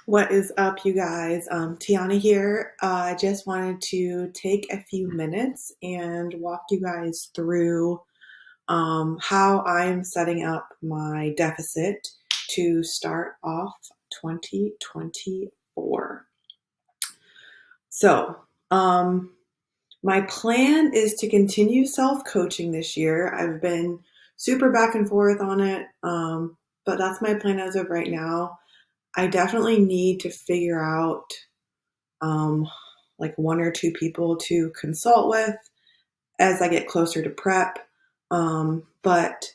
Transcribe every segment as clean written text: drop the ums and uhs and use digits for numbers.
What is up, you guys? Tiana here. I just wanted to take a few minutes and walk you guys through how I'm setting up my deficit to start off 2024. So, my plan is to continue self-coaching this year. I've been super back and forth on it, but that's my plan as of right now. I definitely need to figure out like one or two people to consult with as I get closer to prep. But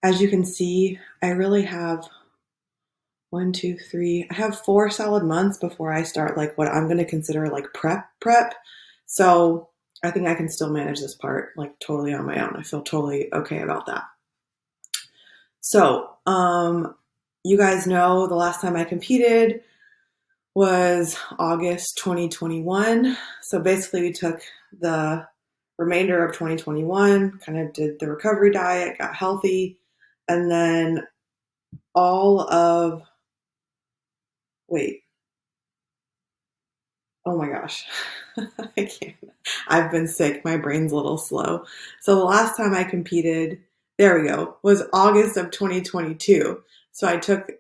as you can see, I really have one, two, three, I have 4 solid months before I start like what I'm going to consider like prep. So I think I can still manage this part like totally on my own. I feel totally okay about that. So, you guys know the last time I competed was August 2021. So basically, we took the remainder of 2021, kind of did the recovery diet, got healthy, and then all of, wait, oh my gosh, I can't. I've been sick. My brain's a little slow. So the last time I competed, there we go, was August of 2022. So I took,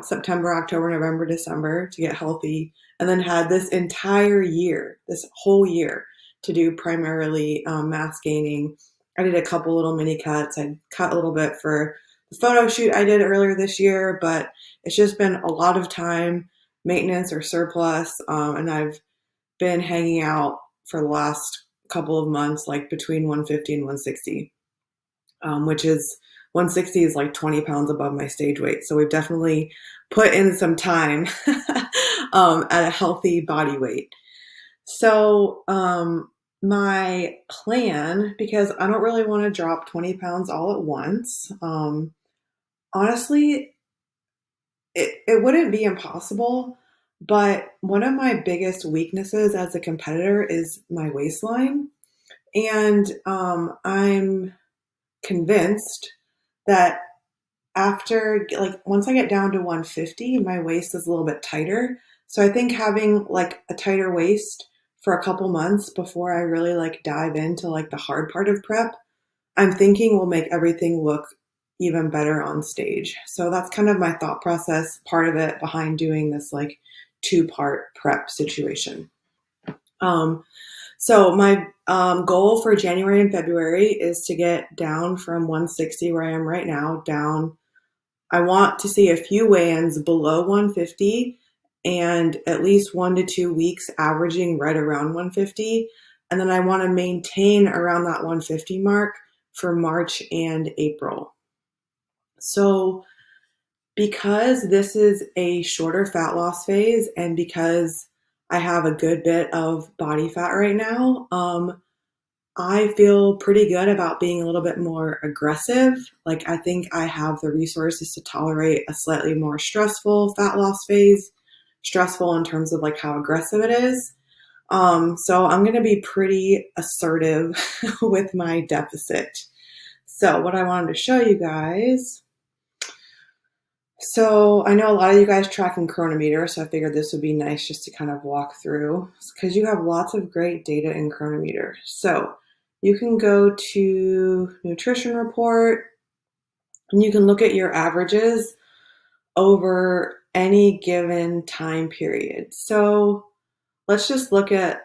September, October, November, December to get healthy, and then had this entire year, this whole year, to do primarily mass gaining. I did a couple little mini cuts. I cut a little bit for the photo shoot I did earlier this year, but it's just been a lot of time maintenance or surplus. And I've been hanging out for the last couple of months, like between 150 and 160, which is 160 is like 20 pounds above my stage weight. So we've definitely put in some time at a healthy body weight. So my plan, because I don't really want to drop 20 pounds all at once, honestly, it wouldn't be impossible, but one of my biggest weaknesses as a competitor is my waistline. And I'm convinced that after, like, once I get down to 150, my waist is a little bit tighter. So I think having like a tighter waist for a couple months before I really like dive into like the hard part of prep, I'm thinking will make everything look even better on stage. So that's kind of my thought process, part of it behind doing this like two-part prep situation. Um, so my goal for January and February is to get down from 160 where I am right now down. I want to see a few weigh-ins below 150 and at least 1 to 2 weeks averaging right around 150. And then I want to maintain around that 150 mark for March and April. So because this is a shorter fat loss phase and because I have a good bit of body fat right now, I feel pretty good about being a little bit more aggressive. Like, I think I have the resources to tolerate a slightly more stressful fat loss phase, stressful in terms of like how aggressive it is. So I'm going to be pretty assertive with my deficit. So what I wanted to show you guys. So I know a lot of you guys tracking Chronometer, so I figured this would be nice just to kind of walk through because you have lots of great data in Chronometer. So you can go to Nutrition Report and you can look at your averages over any given time period. So let's just look at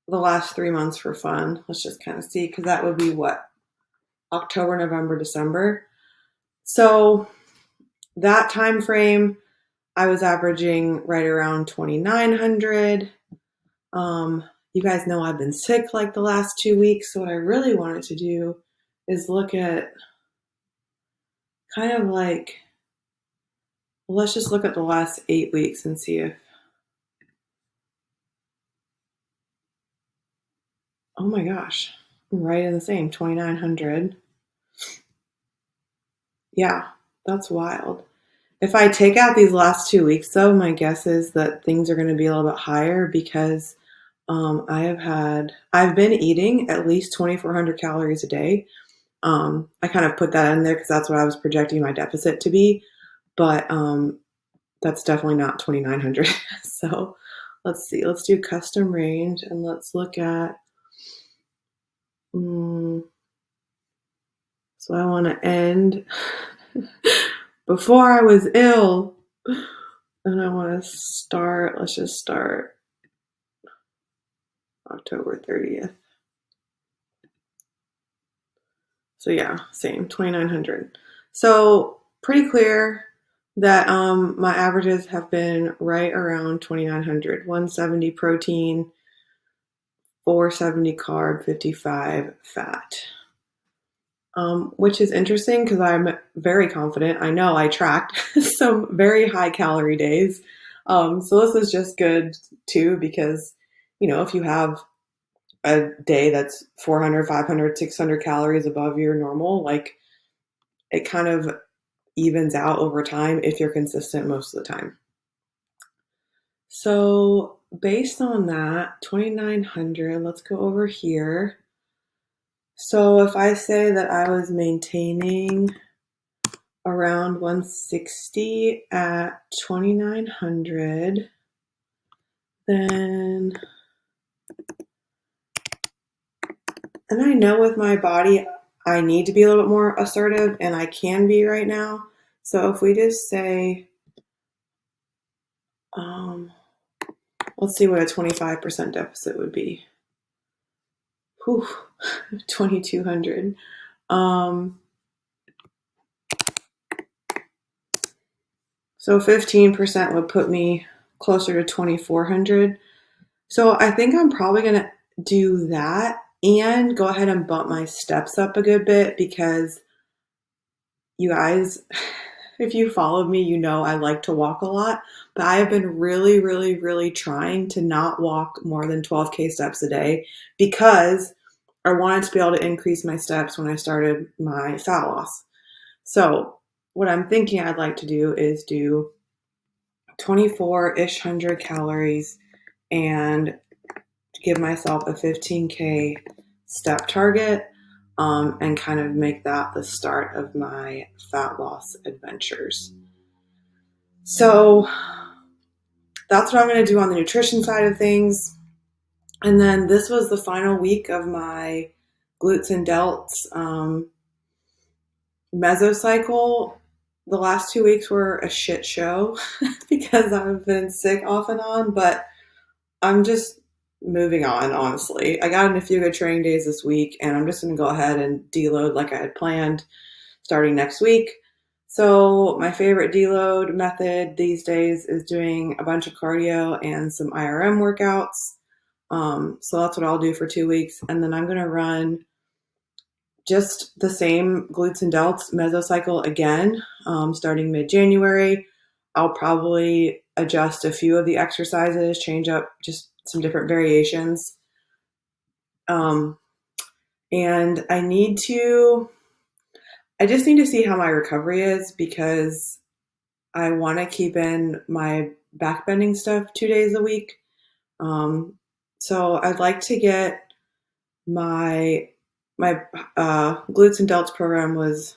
the last 3 months for fun. Let's just kind of see, because that would be what? October, November, December. So that time frame, I was averaging right around 2,900. You guys know I've been sick like the last 2 weeks. So what I really wanted to do is look at kind of like, well, let's just look at the last 8 weeks and see if, oh my gosh, I'm right in the same 2,900. Yeah, that's wild. If I take out these last 2 weeks, though, my guess is that things are going to be a little bit higher because I've been eating at least 2,400 calories a day. I kind of put that in there because that's what I was projecting my deficit to be. But that's definitely not 2,900. So let's see. Let's do custom range and let's look at. So I want to end before I was ill, and I want to start. Let's just start October 30th. So yeah, same 2,900. So pretty clear that my averages have been right around 2,900. 170 protein, 470 carb, 55 fat. Which is interesting because I'm very confident. I know I tracked some very high calorie days. So this is just good too because, if you have a day that's 400, 500, 600 calories above your normal, like it kind of evens out over time if you're consistent most of the time. So based on that, 2,900, let's go over here. So if I say that I was maintaining around 160 at 2,900, then, and I know with my body, I need to be a little bit more assertive, and I can be right now. So if we just say, let's see what a 25% deficit would be. Whew, 2,200. So 15% would put me closer to 2,400. So I think I'm probably going to do that and go ahead and bump my steps up a good bit because you guys, if you followed me, I like to walk a lot, but I have been really, really, really trying to not walk more than 12K steps a day because I wanted to be able to increase my steps when I started my fat loss. So what I'm thinking I'd like to do is do 24-ish hundred calories and give myself a 15K step target and kind of make that the start of my fat loss adventures. So that's what I'm going to do on the nutrition side of things. And then this was the final week of my glutes and delts mesocycle. The last 2 weeks were a shit show because I've been sick off and on, but I'm just moving on, honestly. I got in a few good training days this week, and I'm just going to go ahead and deload like I had planned starting next week. So my favorite deload method these days is doing a bunch of cardio and some IRM workouts. So that's what I'll do for 2 weeks. And then I'm going to run just the same glutes and delts mesocycle again, starting mid-January. I'll probably adjust a few of the exercises, change up just some different variations. And I just need to see how my recovery is because I want to keep in my backbending stuff 2 days a week. So I'd like to get my glutes and delts program was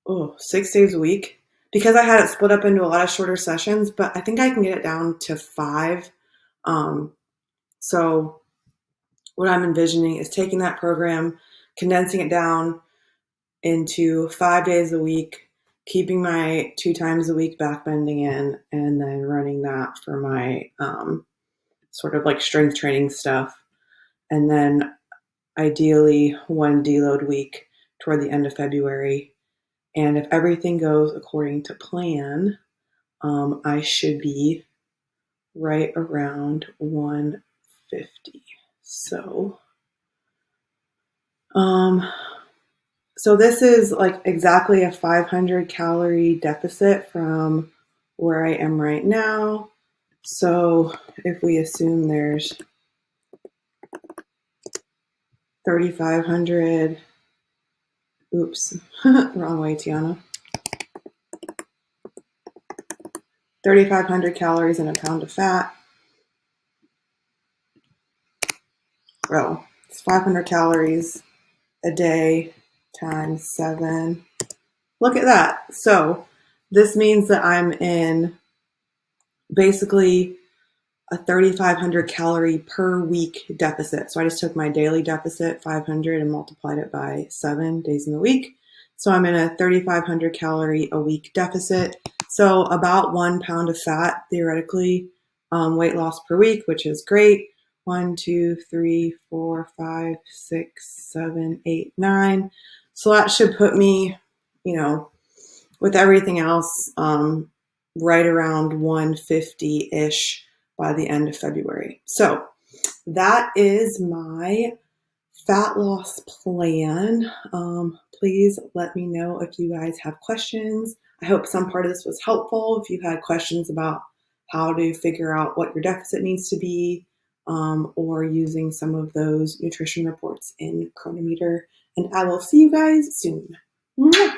6 days a week because I had it split up into a lot of shorter sessions, but I think I can get it down to 5. So what I'm envisioning is taking that program, condensing it down into 5 days a week, keeping my 2 times a week backbending in, and then running that for my sort of like strength training stuff. And then ideally 1 deload week toward the end of February. And if everything goes according to plan, I should be right around 150. So, so this is like exactly a 500 calorie deficit from where I am right now. So if we assume there's 3,500, oops, wrong way, Tiana. 3,500 calories and a pound of fat. Oh, it's 500 calories a day times 7. Look at that. So This means that I'm in basically a 3,500 calorie per week deficit. So I just took my daily deficit, 500, and multiplied it by 7 days in the week. So I'm in a 3,500 calorie a week deficit. So about 1 pound of fat, theoretically, weight loss per week, which is great. 1, 2, 3, 4, 5, 6, 7, 8, 9. So that should put me, you know, with everything else, right around 150 ish by the end of February. So that is my fat loss plan. Please let me know if you guys have questions. I hope some part of this was helpful. If you had questions about how to figure out what your deficit needs to be, or using some of those nutrition reports in Cronometer. And I will see you guys soon. Mwah!